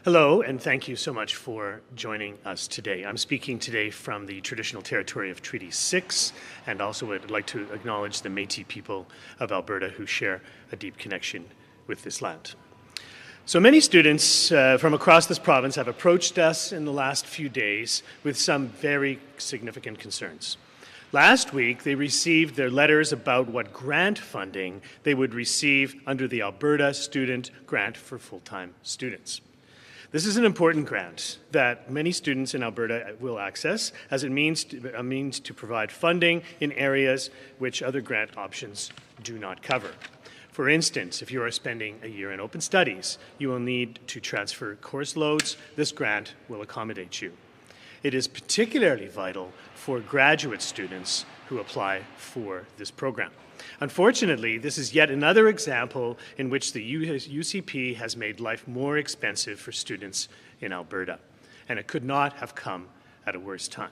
Hello, and thank you so much for joining us today. I'm speaking today from the traditional territory of Treaty 6, and also would like to acknowledge the Métis people of Alberta who share a deep connection with this land. So many students from across this province have approached us in the last few days with some very significant concerns. Last week, they received their letters about what grant funding they would receive under the Alberta Student Grant for Full-Time Students. This is an important grant that many students in Alberta will access, as it means to provide funding in areas which other grant options do not cover. For instance, if you are spending a year in open studies, you will need to transfer course loads. This grant will accommodate you. It is particularly vital for graduate students who apply for this program. Unfortunately, this is yet another example in which the UCP has made life more expensive for students in Alberta, and it could not have come at a worse time.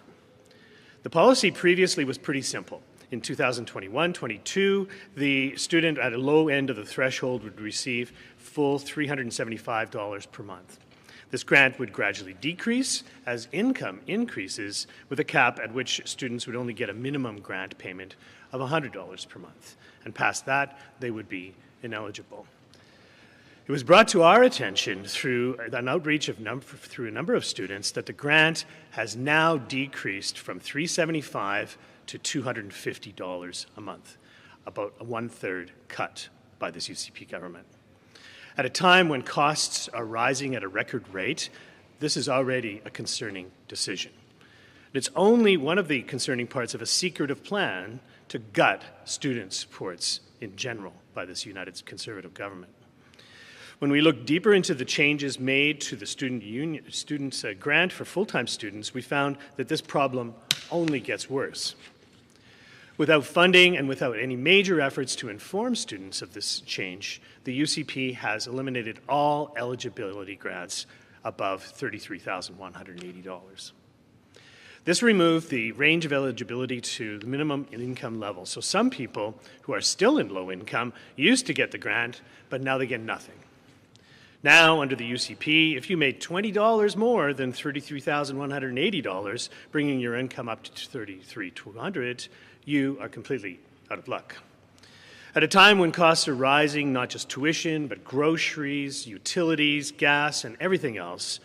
The policy previously was pretty simple. In 2021-22, the student at a low end of the threshold would receive full $375 per month. This grant would gradually decrease as income increases, with a cap at which students would only get a minimum grant payment of $100 per month, and past that, they would be ineligible. It was brought to our attention through an outreach through a number of students that the grant has now decreased from $375 to $250 a month, about a one-third cut by this UCP government. At a time when costs are rising at a record rate, this is already a concerning decision. It's only one of the concerning parts of a secretive plan to gut student supports in general by this United Conservative government. When we look deeper into the changes made to the students' grant for full-time students, we found that this problem only gets worse. Without funding and without any major efforts to inform students of this change, the UCP has eliminated all eligibility grants above $33,180. This removed the range of eligibility to the minimum income level. So some people who are still in low income used to get the grant, but now they get nothing. Now, under the UCP, if you made $20 more than $33,180, bringing your income up to $33,200, you are completely out of luck. At a time when costs are rising, not just tuition, but groceries, utilities, gas, and everything else,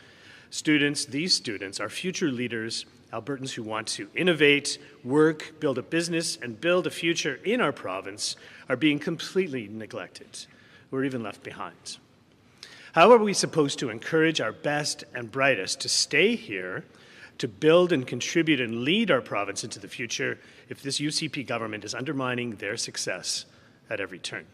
these students are future leaders, Albertans who want to innovate, work, build a business, and build a future in our province are being completely neglected or even left behind. How are we supposed to encourage our best and brightest to stay here, to build and contribute and lead our province into the future if this UCP government is undermining their success at every turn?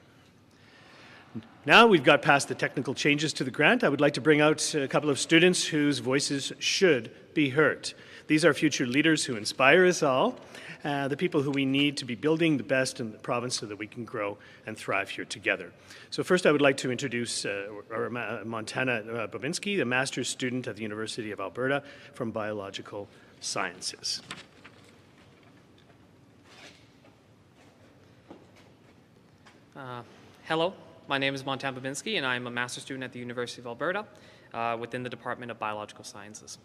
Now we've got past the technical changes to the grant, I would like to bring out a couple of students whose voices should be heard. These are future leaders who inspire us all, the people who we need to be building the best in the province so that we can grow and thrive here together. So first I would like to introduce Montana Babinski, a master's student at the University of Alberta from Biological Sciences. Hello, my name is Montana Babinski, and I'm a master's student at the University of Alberta within the Department of Biological Sciences.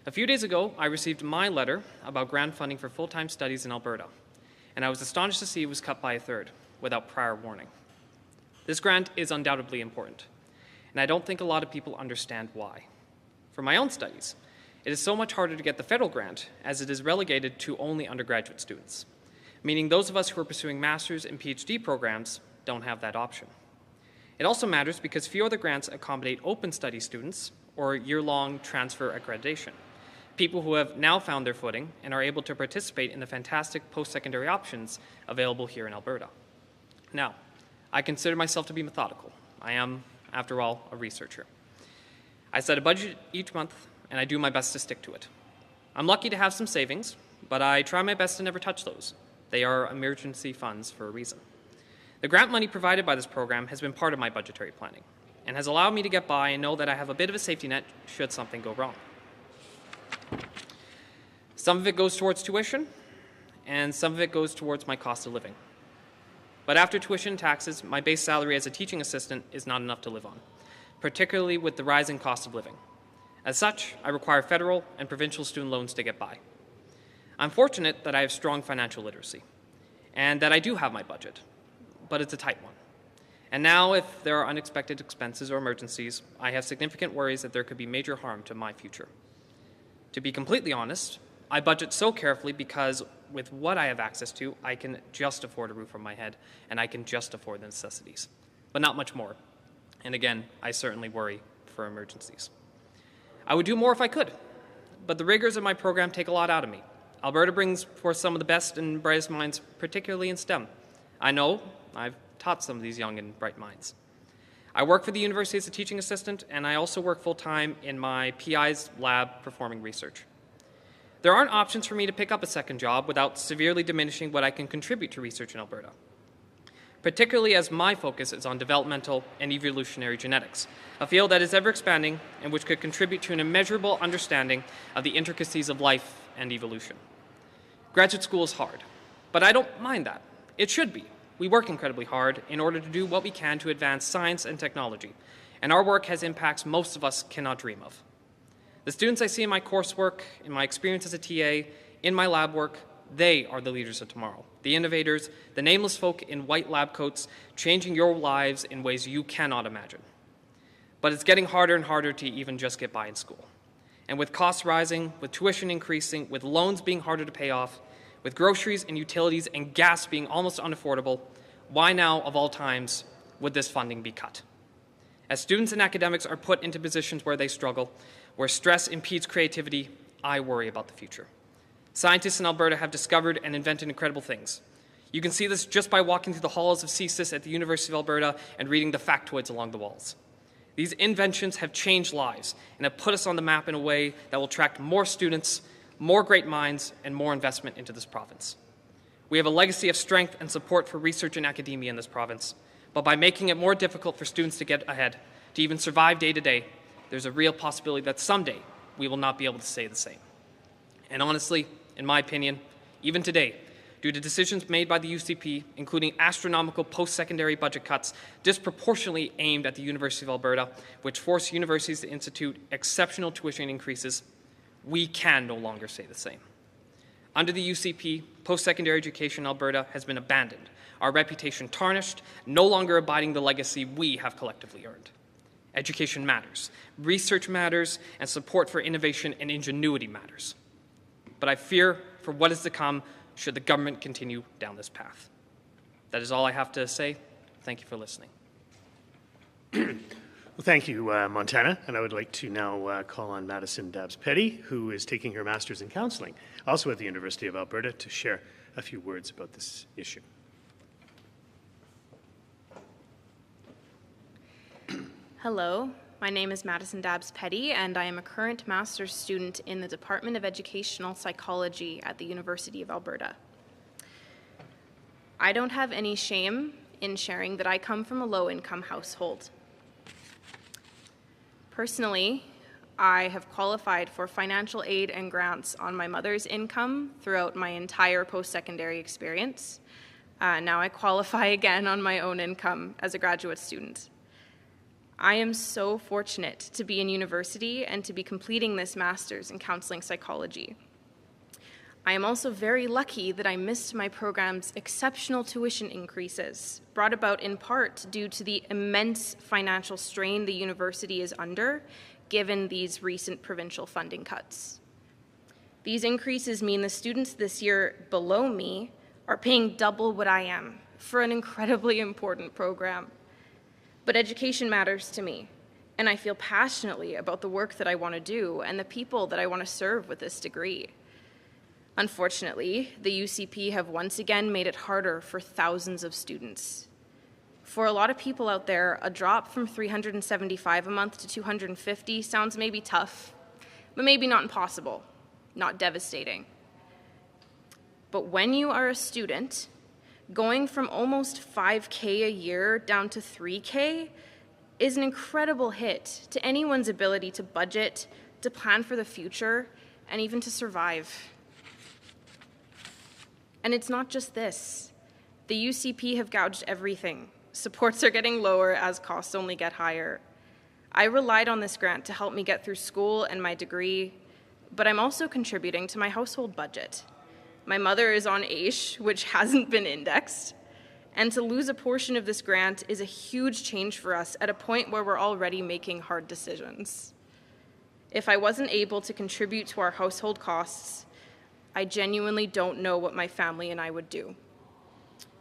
A few days ago, I received my letter about grant funding for full-time studies in Alberta, and I was astonished to see it was cut by a third without prior warning. This grant is undoubtedly important, and I don't think a lot of people understand why. For my own studies, it is so much harder to get the federal grant as it is relegated to only undergraduate students, meaning those of us who are pursuing master's and PhD programs don't have that option. It also matters because few other grants accommodate open study students or year-long transfer accreditation, people who have now found their footing and are able to participate in the fantastic post-secondary options available here in Alberta. Now, I consider myself to be methodical. I am, after all, a researcher. I set a budget each month, and I do my best to stick to it. I'm lucky to have some savings, but I try my best to never touch those. They are emergency funds for a reason. The grant money provided by this program has been part of my budgetary planning and has allowed me to get by and know that I have a bit of a safety net should something go wrong. Some of it goes towards tuition, and some of it goes towards my cost of living. But after tuition and taxes, my base salary as a teaching assistant is not enough to live on. particularly with the rising cost of living. As such, I require federal and provincial student loans to get by. I'm fortunate that I have strong financial literacy and that I do have my budget, but it's a tight one. And now, if there are unexpected expenses or emergencies, I have significant worries that there could be major harm to my future. To be completely honest, I budget so carefully because with what I have access to, I can just afford a roof over my head and I can just afford the necessities, but not much more. And again, I certainly worry for emergencies. I would do more if I could, but the rigors of my program take a lot out of me. Alberta brings forth some of the best and brightest minds, particularly in STEM. I know I've taught some of these young and bright minds. I work for the university as a teaching assistant, and I also work full-time in my PI's lab performing research. There aren't options for me to pick up a second job without severely diminishing what I can contribute to research in Alberta, particularly as my focus is on developmental and evolutionary genetics, a field that is ever expanding and which could contribute to an immeasurable understanding of the intricacies of life and evolution. Graduate school is hard, but I don't mind that. It should be. We work incredibly hard in order to do what we can to advance science and technology, and our work has impacts most of us cannot dream of. The students I see in my coursework, in my experience as a TA, in my lab work, they are the leaders of tomorrow, the innovators, the nameless folk in white lab coats, changing your lives in ways you cannot imagine. But it's getting harder and harder to even just get by in school. And with costs rising, with tuition increasing, with loans being harder to pay off, with groceries and utilities and gas being almost unaffordable, why now, of all times, would this funding be cut? As students and academics are put into positions where they struggle, where stress impedes creativity, I worry about the future. Scientists in Alberta have discovered and invented incredible things. You can see this just by walking through the halls of CSIS at the University of Alberta and reading the factoids along the walls. These inventions have changed lives and have put us on the map in a way that will attract more students, more great minds, and more investment into this province. We have a legacy of strength and support for research and academia in this province, but by making it more difficult for students to get ahead, to even survive day to day, there's a real possibility that someday we will not be able to say the same. And honestly, in my opinion, even today, due to decisions made by the UCP, including astronomical post-secondary budget cuts disproportionately aimed at the University of Alberta, which force universities to institute exceptional tuition increases, we can no longer say the same. Under the UCP, post-secondary education in Alberta has been abandoned, our reputation tarnished, no longer abiding the legacy we have collectively earned. Education matters, research matters, and support for innovation and ingenuity matters. But I fear for what is to come should the government continue down this path. That is all I have to say. Thank you for listening. Well, thank you, Montana. And I would like to now call on Madison Dabbs-Petty, who is taking her master's in counseling, also at the University of Alberta, to share a few words about this issue. Hello, my name is Madison Dabbs-Petty, and I am a current master's student in the Department of Educational Psychology at the University of Alberta. I don't have any shame in sharing that I come from a low-income household. Personally, I have qualified for financial aid and grants on my mother's income throughout my entire post-secondary experience. Now I qualify again on my own income as a graduate student. I am so fortunate to be in university and to be completing this master's in counseling psychology. I am also very lucky that I missed my program's exceptional tuition increases, brought about in part due to the immense financial strain the university is under, given these recent provincial funding cuts. These increases mean the students this year below me are paying double what I am for an incredibly important program. But education matters to me, and I feel passionately about the work that I want to do and the people that I want to serve with this degree. Unfortunately, the UCP have once again made it harder for thousands of students. For a lot of people out there, a drop from $375 a month to $250 sounds maybe tough, but maybe not impossible, not devastating. But when you are a student, going from almost $5K a year down to $3K is an incredible hit to anyone's ability to budget, to plan for the future, and even to survive. And it's not just this. The UCP have gouged everything. Supports are getting lower as costs only get higher. I relied on this grant to help me get through school and my degree, but I'm also contributing to my household budget. My mother is on AISH, which hasn't been indexed, and to lose a portion of this grant is a huge change for us at a point where we're already making hard decisions. If I wasn't able to contribute to our household costs, I genuinely don't know what my family and I would do.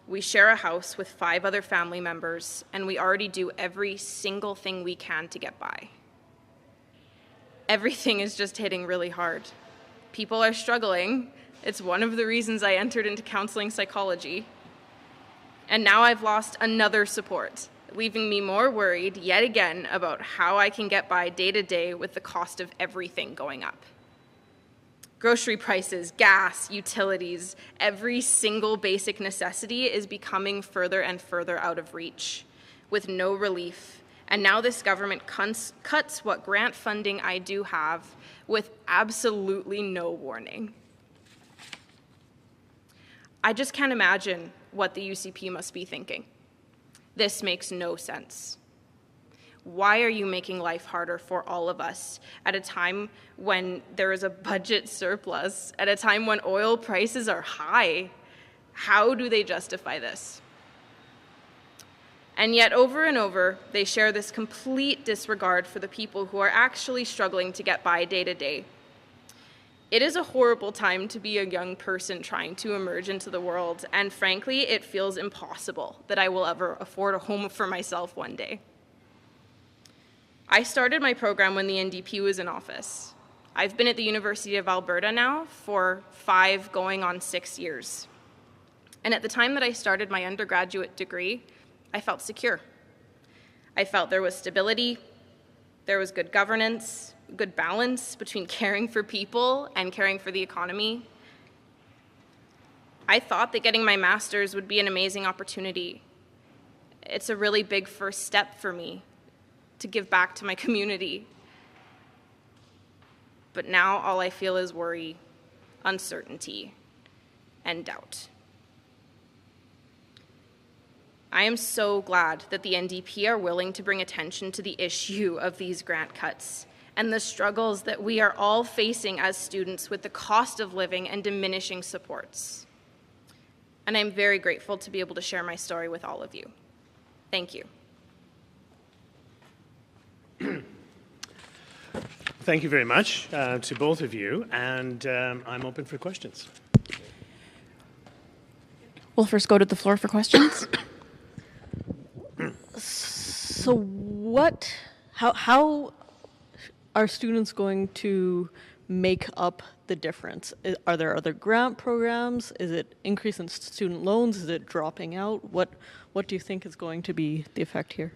We share a house with 5 other family members, and we already do every single thing we can to get by. Everything is just hitting really hard. People are struggling. It's one of the reasons I entered into counseling psychology. And now I've lost another support, leaving me more worried yet again about how I can get by day to day with the cost of everything going up. Grocery prices, gas, utilities, every single basic necessity is becoming further and further out of reach, with no relief. And now this government cuts what grant funding I do have with absolutely no warning. I just can't imagine what the UCP must be thinking. This makes no sense. Why are you making life harder for all of us at a time when there is a budget surplus, at a time when oil prices are high? How do they justify this? And yet, over and over, they share this complete disregard for the people who are actually struggling to get by day to day. It is a horrible time to be a young person trying to emerge into the world, and frankly, it feels impossible that I will ever afford a home for myself one day. I started my program when the NDP was in office. I've been at the University of Alberta now for 5 going on 6 years. And at the time that I started my undergraduate degree, I felt secure. I felt there was stability, there was good governance, good balance between caring for people and caring for the economy. I thought that getting my master's would be an amazing opportunity. It's a really big first step for me to give back to my community. But now all I feel is worry, uncertainty, and doubt. I am so glad that the NDP are willing to bring attention to the issue of these grant cuts and the struggles that we are all facing as students with the cost of living and diminishing supports. And I'm very grateful to be able to share my story with all of you. Thank you. Thank you very much to both of you, and I'm open for questions. We'll first go to the floor for questions. So how are students going to make up the difference? Are there other grant programs? Is it increase in student loans? Is it dropping out? What do you think is going to be the effect here?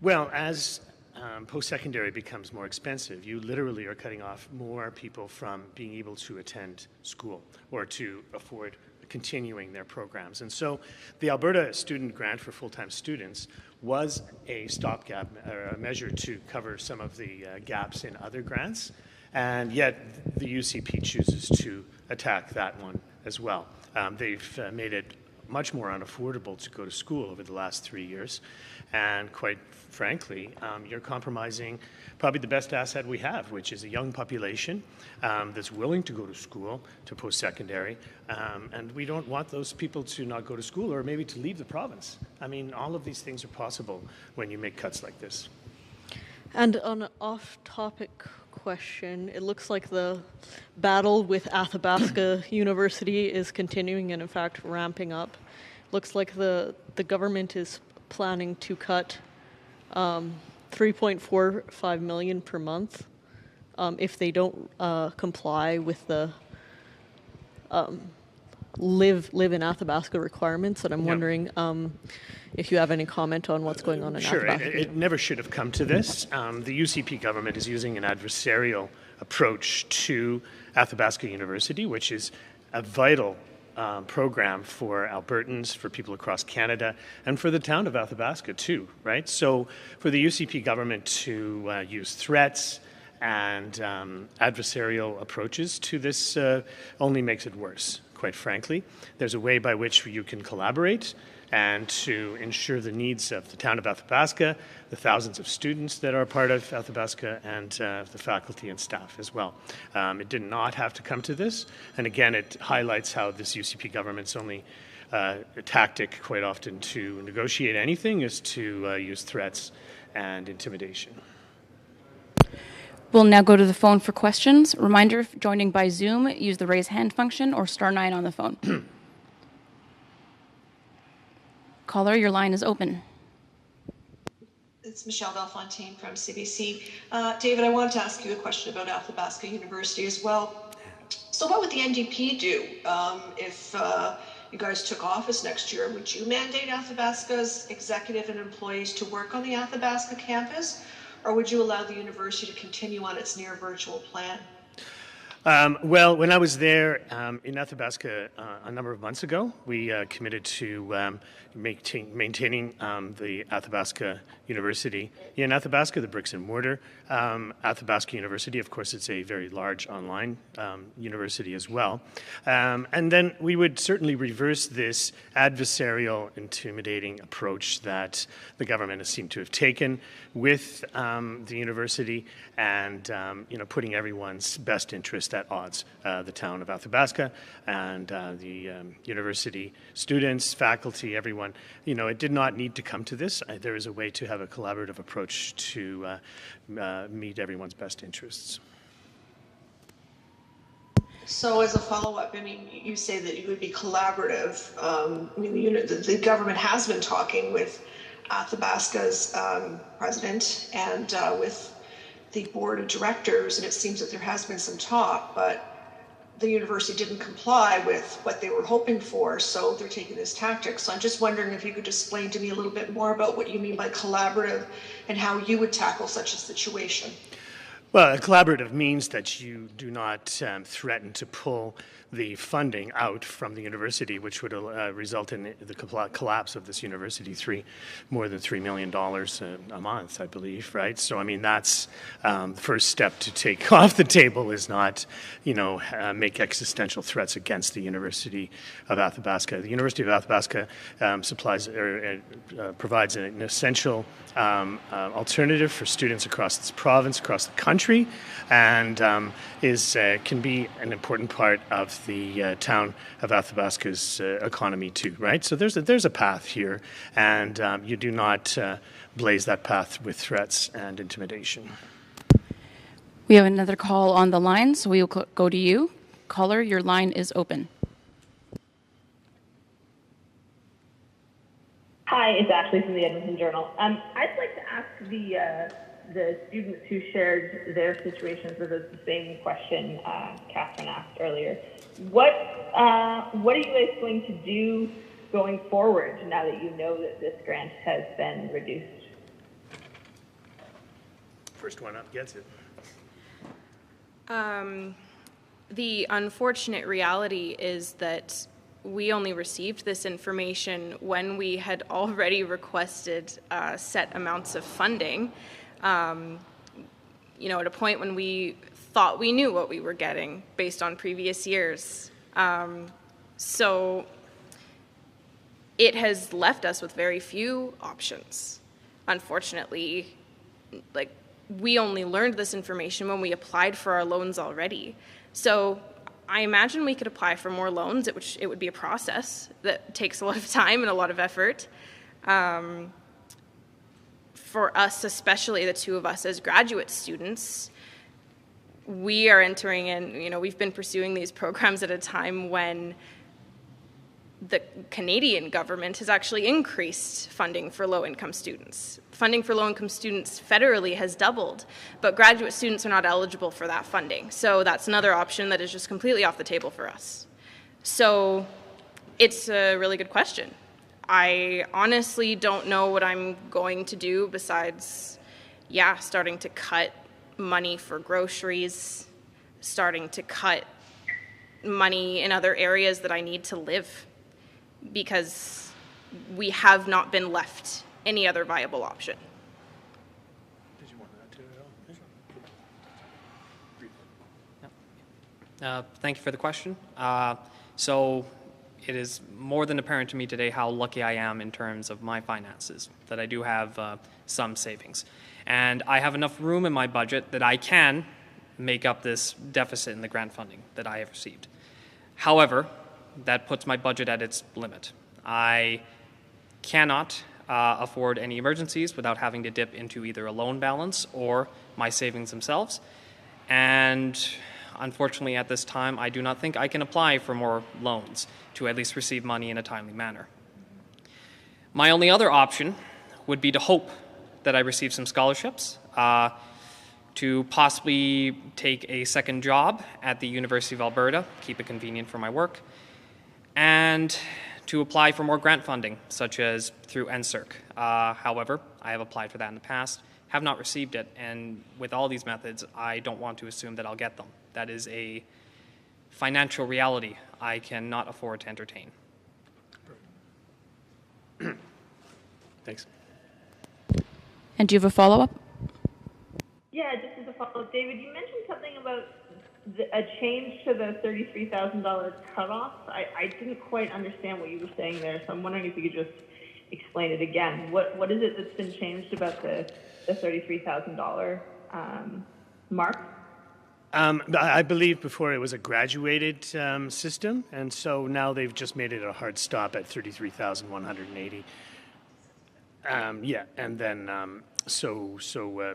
Well, as post-secondary becomes more expensive, you literally are cutting off more people from being able to attend school or to afford continuing their programs. And so the Alberta Student Grant for full-time students was a stopgap or a measure to cover some of the gaps in other grants, and yet the UCP chooses to attack that one as well. They've made it much more unaffordable to go to school over the last 3 years, and quite frankly, you're compromising probably the best asset we have, which is a young population that's willing to go to school, to post-secondary, and we don't want those people to not go to school or maybe to leave the province. I mean, all of these things are possible when you make cuts like this. And on an off-topic question, it looks like the battle with Athabasca University is continuing and in fact ramping up. Looks like the government is planning to cut $3.45 million per month if they don't comply with the live in Athabasca requirements. And I'm wondering if you have any comment on what's going on in Athabasca. Sure, it never should have come to this. The UCP government is using an adversarial approach to Athabasca University, which is a vital program for Albertans, for people across Canada, and for the town of Athabasca too, right? So for the UCP government to use threats and adversarial approaches to this only makes it worse, quite frankly. There's a way by which you can collaborate and to ensure the needs of the town of Athabasca, the thousands of students that are part of Athabasca, and the faculty and staff as well. It did not have to come to this, and again, it highlights how this UCP government's only tactic quite often to negotiate anything is to use threats and intimidation. We'll now go to the phone for questions. Reminder, if joining by Zoom, use the raise hand function or *9 on the phone. Caller, your line is open. It's Michelle Belfontaine from CBC. David, I wanted to ask you a question about Athabasca University as well. So what would the NDP do if you guys took office next year? Would you mandate Athabasca's executive and employees to work on the Athabasca campus? Or would you allow the university to continue on its near virtual plan? Well, when I was there in Athabasca a number of months ago, we committed to maintaining the Athabasca University in Athabasca, the bricks and mortar. Athabasca University, of course, it's a very large online university as well. And then we would certainly reverse this adversarial, intimidating approach that the government has seemed to have taken with the university and putting everyone's best interest at odds. The town of Athabasca and the university students, faculty, everyone. It did not need to come to this. There is a way to have a collaborative approach to meet everyone's best interests. So as a follow-up, you say that you would be collaborative. The government has been talking with Athabasca's president and with the board of directors, and it seems that there has been some talk, but the university didn't comply with what they were hoping for, so they're taking this tactic. So I'm just wondering if you could explain to me a little bit more about what you mean by collaborative and how you would tackle such a situation. Well, a collaborative means that you do not threaten to pull the funding out from the university, which would result in the collapse of this university, more than $3 million a month, I believe, right? So, that's the first step to take off the table is not, make existential threats against the University of Athabasca. The University of Athabasca provides an essential alternative for students across this province, across the country, and can be an important part of the town of Athabasca's economy too, right? So there's a path here, and you do not blaze that path with threats and intimidation. We have another call on the line, so we will go to you. Caller, your line is open. Hi, it's Ashley from the Edmonton Journal. I'd like to ask the students who shared their situations with us the same question Catherine asked earlier. What are you guys going to do going forward now that you know that this grant has been reduced? First one up gets it. The unfortunate reality is that we only received this information when we had already requested set amounts of funding. At a point when we thought we knew what we were getting based on previous years. So it has left us with very few options. Unfortunately, we only learned this information when we applied for our loans already. So I imagine we could apply for more loans. It would be a process that takes a lot of time and a lot of effort. For us, especially the two of us as graduate students, we are entering in, we've been pursuing these programs at a time when the Canadian government has actually increased funding for low-income students. Funding for low-income students federally has doubled, but graduate students are not eligible for that funding. So that's another option that is just completely off the table for us. So it's a really good question. I honestly don't know what I'm going to do besides, starting to cut money for groceries, starting to cut money in other areas that I need to live, because we have not been left any other viable option. Did you want that to at all? Thank you for the question. So it is more than apparent to me today how lucky I am in terms of my finances, that I do have some savings. And I have enough room in my budget that I can make up this deficit in the grant funding that I have received. However, that puts my budget at its limit. I cannot afford any emergencies without having to dip into either a loan balance or my savings themselves. And unfortunately, at this time, I do not think I can apply for more loans to at least receive money in a timely manner. My only other option would be to hope that I receive some scholarships, to possibly take a second job at the University of Alberta, keep it convenient for my work, and to apply for more grant funding, such as through NSERC. However, I have applied for that in the past, have not received it, and with all these methods, I don't want to assume that I'll get them. That is a financial reality I cannot afford to entertain. Thanks. And do you have a follow-up? Yeah, just as a follow-up, David, you mentioned something about a change to the $33,000 cutoff. I didn't quite understand what you were saying there, so I'm wondering if you could just explain it again. What is it that's been changed about the $33,000 mark? I believe before it was a graduated system, and so now they've just made it a hard stop at 33,180. Yeah, and then so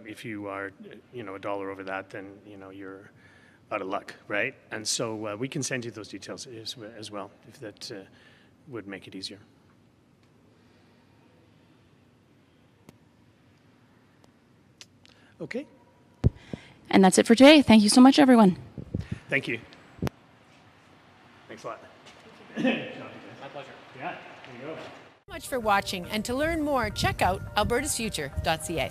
if you are a dollar over that, then you're out of luck, right? And so we can send you those details as well if that would make it easier. Okay. And that's it for today. Thank you so much, everyone. Thank you. Thanks a lot. My pleasure. Yeah, there you go. Much for watching, and to learn more, check out albertasfuture.ca.